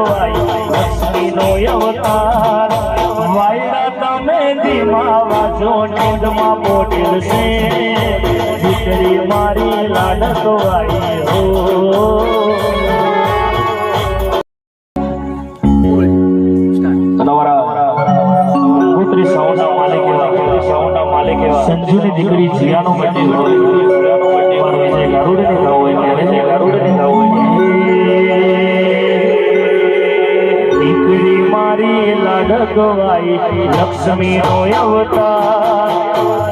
ગવાય લક્ષ્મી નો અવતાર વાયડા તમે ધીમા વાજો નીંદમાં મોટેલ છે દીકરી મારી લાડ ગવાય હો સંજુની દીકરી જીયાનો બર્થડે વિજય ગારુડને ગાવ હોય ત્યારે ગારુડને ગાવ હોય દીકરી મારી લાડ ગવાય લક્ષ્મી નો અવતાર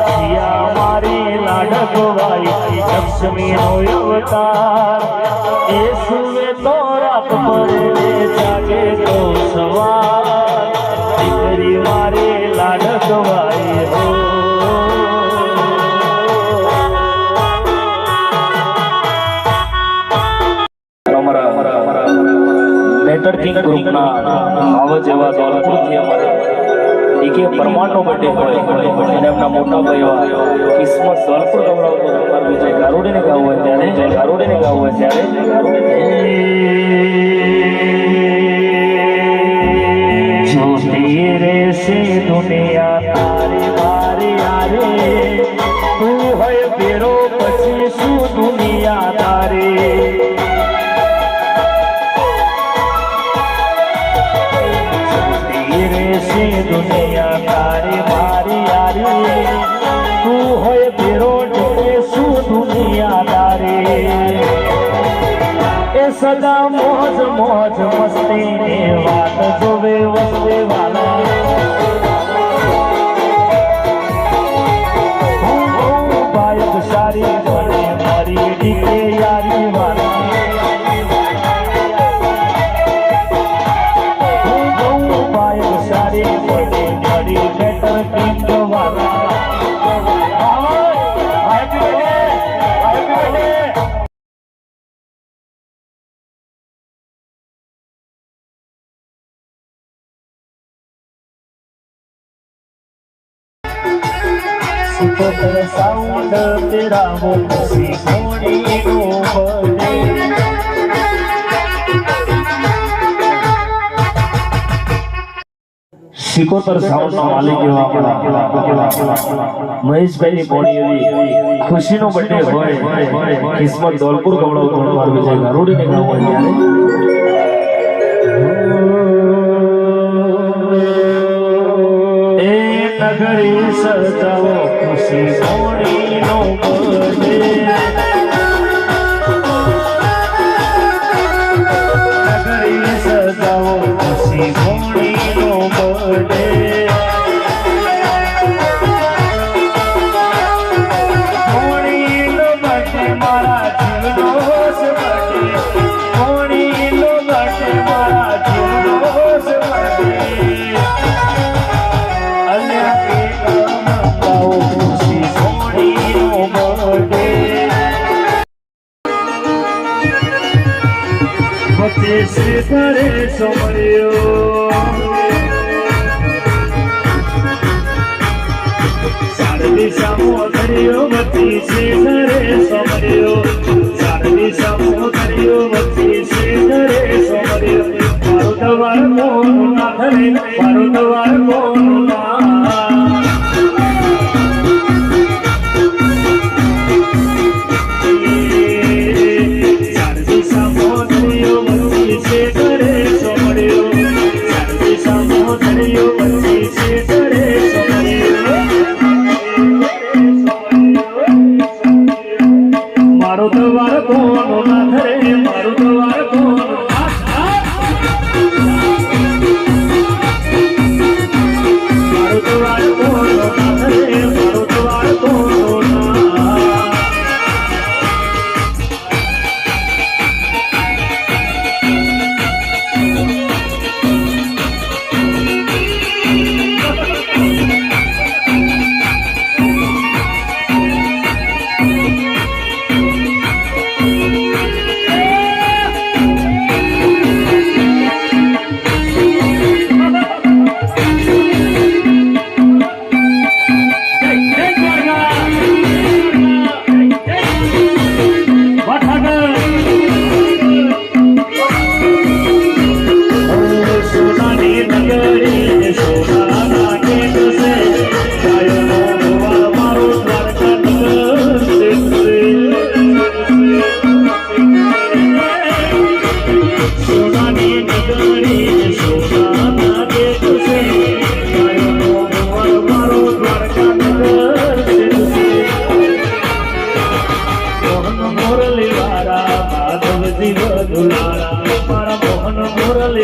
જીયા મારી લાડ ગવાય લક્ષ્મી નો અવતાર એ સુવે તો રાત પડે જાગે તો સવાર દીકરી મારી લાડ ગવાય હો નેટવર્કિંગ ગ્રુપના આવા જેવા ધોલપુરથી અમારે ડીકે પરમારનો બર્થડે હોય અને એમના મોટા ભાઈ કિસ્મત ધોલપુર ગવડાવતો અમારે વિજય ગારુડીને ગાવું હોય ત્યારે જય ગારુડીને ગાવું હોય ત્યારે જો તેરે સે દુનિયા તારી મારી આરે તું હોય ફેરો પછી શું દુનિયા તારી दुनिया तारी मारी यारी तू होय फिरोट શું દુનિયા તારી એ સદા મોજ મોજ મસ્તી ને વાત જોવે વસ્તે વાલા બાયક સારી બને મારી ડીકે યારી વાલા साउंड तेरा वो खुशी घोड़ी नो बने સિકોતર સાઉન્ડ નો માલિક એવા મહેશભાઈ ની બોડી એવી ખુશીનો બર્થડે હોય કિસ્મત ધોલપુર ગવડાવતો અમાર વિજય ગારુડીને ગાવ હોય ત્યારે એ નગરી સજાવો ખુશી ઘોડી નો બર્થડે નગરી સજાવો ખુશી ઘોડી નો બર્થડે ઘોડી નો બર્થડે મારા જીવનો બર્થડે ઘોડી નો બર્થડે મારા જીવનો બર્થડે અલ્યા એક મંગાવો ખુશી ઘોડી નો બર્થડે વચ્ચે શ્રી કરે સોમળ્યો સામોદરિયો વતી છે ઘરે સોમર્યો સારદી સામોદરિયો વતી છે ઘરે સોમર્યો મારું દવાર કોનું ના ધરે મારું દવાર કોનું ના સારદી સામોદરિયો વતી છે ઘરે સોમર્યો સારદી સામોદરિયો વતી છે ઘરે સોમર્યો મારો દ્વાર કોનો ના ધરે મારો દ્વાર કોનો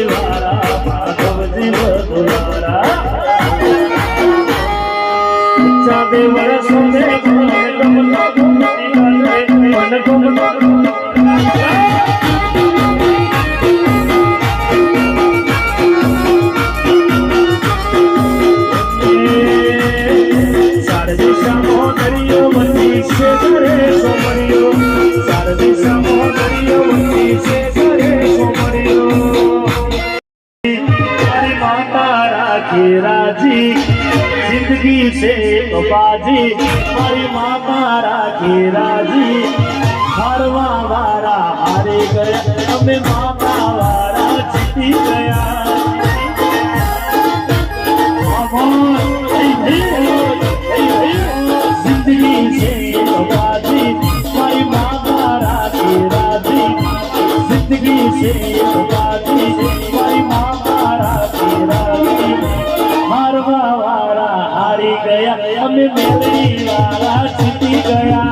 परिवारा माधव जीव दुलारा चाँदे वर्षों में राजी जिंदगी से बाजी मारी माता राखी राजी हारवा वारा हारे गया हमें माता वारा जीती गया जिंदगी से बाजी मारी माता राखी राजी जिंदगी से बाजी मारी माता राखी राजी हारवा वाला हारी गया हमें मेरी वाला जीती गया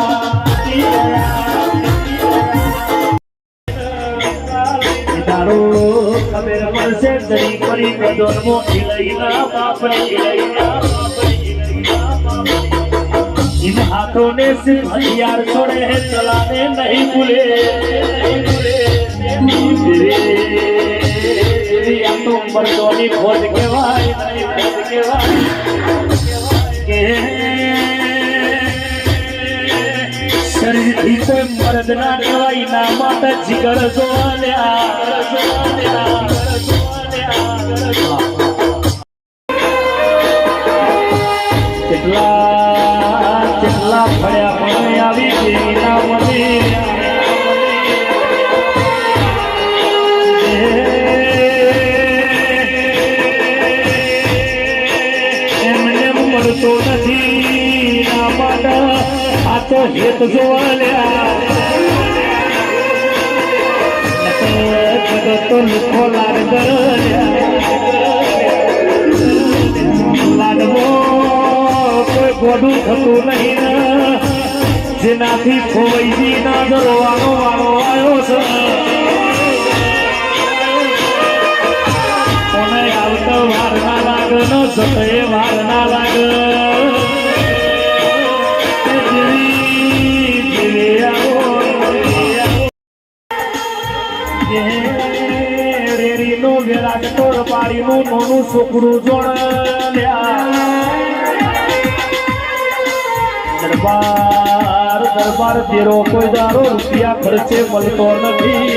दारू खबर मन से दरी परी कदों मो खिलैना बाप खिलैना इन हाथों ने सिर्फ हथियार छोड़े हैं चलाने नहीं भूले तुम बरदोनी खोज के भाई शरीर थी कोई मर्द ना कवाई ना माता जिगर जोल्या चिटला चिटला फड़या फड़या भी ना मनी तो नहीं ना माता आ तो हेत जोल्या तो लिखो लाड लाडवो कोई गोडू थतु नहीं ना जेनाथी खोवैजी ना जरवानो वालो आयो छे कोने आवतो वार ना लागे न सते वार ना लागे રેરીનો વેરાગ ટોળ પાડીનું નોનું છોકરું જોડ્યા દરબાર દરબાર તેરો કોઈ દારો રૂપિયા ખર્ચે મળતો નથી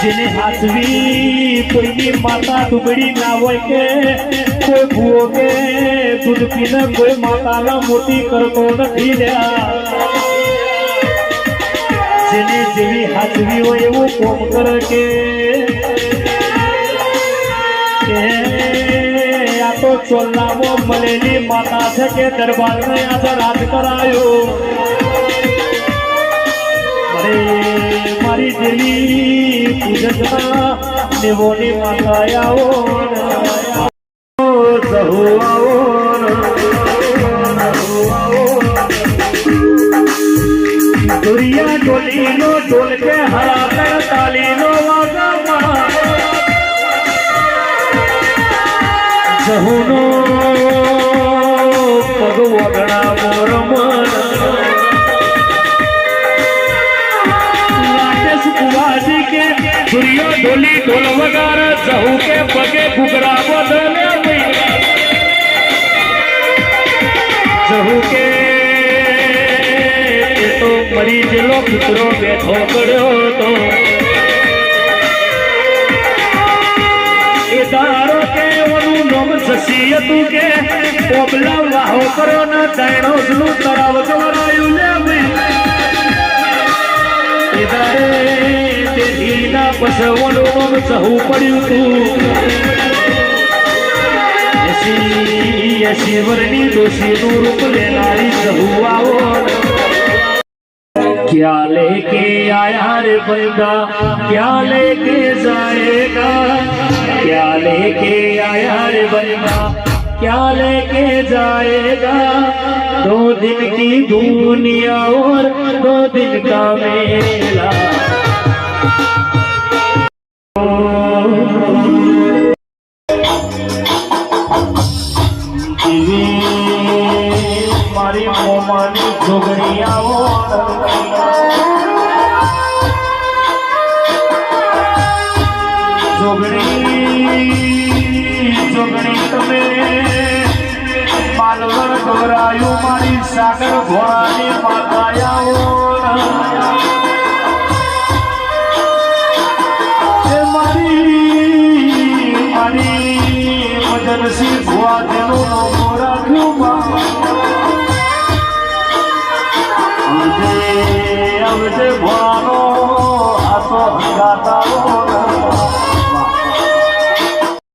જેને હાથવી કોઈની માતા ડુબડી ના હોય કે કોઈ ભૂવો કે દૂધ પીને કોઈ માતાને મોટી કરતો નથી લ્યા જેને જેવી હાથવી હોય એવું કોમ કરે કે આ તો ચોલ્લામાં મળેલી માતા છે કે દરબારને આજે રાત કરાયો અરે મારી જેવી પૂજકના દેવોની માતા આવો સહુ આવો दुरिया डोली नो डोल के हरा कर ताली नो वागा जहुनो पग वगड़ा मोर मन राकेश कुवाजी के दुरिया डोली डोल वगार जहू के पगे घुघरा बदले जहू के मरी जिलो पुत्रो बैठो करो तो इदारो के वनु नोम ससियतु के पोबला वाहो करो न दैणो सुनु तराव जवरायु ले में इदारे ते हीना पसवनु नोम सहु पड्यु तू यसी वरनी दोषी नु रूप लेनारी सहु आवो क्या लेके आया रे बंदा क्या लेके जाएगा क्या लेके आया रे बंदा क्या लेके जाएगा 2 दिन की दुनिया और 2 दिन का मेला જોગણી આવો જોગણી તમે માલવણ ગોરાયું મારી સાગર ઘોડાની માતાયાઓ મદનસી ભુવા તેનું નામ રાખ્યું આવજે ભવાનો આ તો હંગાતા